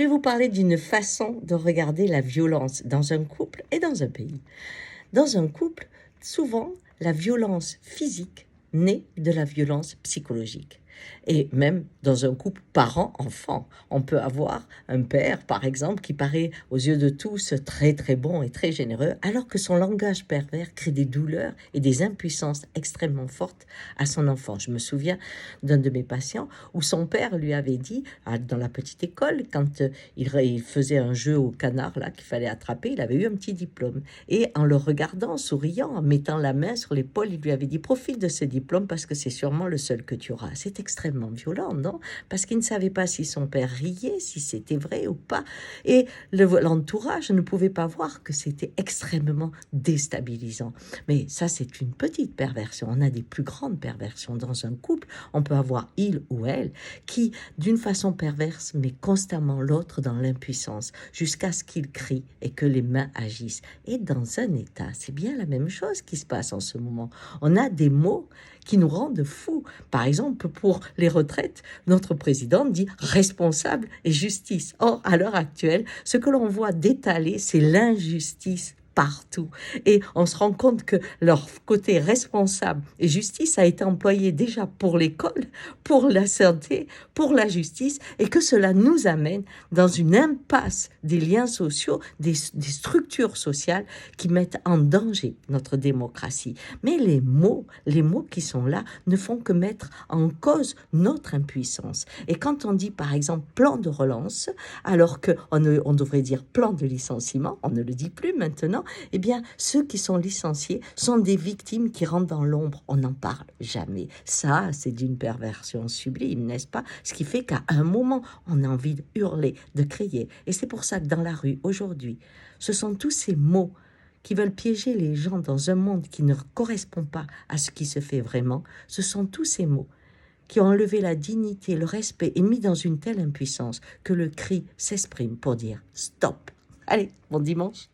Je vais vous parler d'une façon de regarder la violence dans un couple et dans un pays. Dans un couple, souvent, la violence physique naît de la violence psychologique. Et même dans un couple parent-enfant, on peut avoir un père, par exemple, qui paraît aux yeux de tous très très bon et très généreux, alors que son langage pervers crée des douleurs et des impuissances extrêmement fortes à son enfant. Je me souviens d'un de mes patients où son père lui avait dit, dans la petite école, quand il faisait un jeu au canard là qu'il fallait attraper, il avait eu un petit diplôme. Et en le regardant, en souriant, en mettant la main sur l'épaule, il lui avait dit: profite de ce diplôme parce que c'est sûrement le seul que tu auras. C'est extrêmement violent, non? Parce qu'il ne savait pas si son père riait, si c'était vrai ou pas. Et l'entourage ne pouvait pas voir que c'était extrêmement déstabilisant. Mais ça, c'est une petite perversion. On a des plus grandes perversions dans un couple. On peut avoir il ou elle qui, d'une façon perverse, met constamment l'autre dans l'impuissance jusqu'à ce qu'il crie et que les mains agissent. Et dans un état, c'est bien la même chose qui se passe en ce moment. On a des mots qui nous rendent fous. Par exemple, pour les retraites, notre président dit responsable et justice. Or, à l'heure actuelle, ce que l'on voit d'étaler, c'est l'injustice partout. Et on se rend compte que leur côté responsable et justice a été employé déjà pour l'école, pour la santé, pour la justice, et que cela nous amène dans une impasse des liens sociaux, des structures sociales qui mettent en danger notre démocratie. Mais les mots qui sont là ne font que mettre en cause notre impuissance. Et quand on dit par exemple plan de relance, alors qu'on devrait dire plan de licenciement, on ne le dit plus maintenant, eh bien ceux qui sont licenciés sont des victimes qui rentrent dans l'ombre, on n'en parle jamais. Ça, c'est d'une perversion sublime, n'est-ce pas? Ce qui fait qu'à un moment, on a envie de hurler, de crier. Et c'est pour ça que dans la rue, aujourd'hui, ce sont tous ces mots qui veulent piéger les gens dans un monde qui ne correspond pas à ce qui se fait vraiment. Ce sont tous ces mots qui ont enlevé la dignité, le respect et mis dans une telle impuissance que le cri s'exprime pour dire stop. Allez, bon dimanche.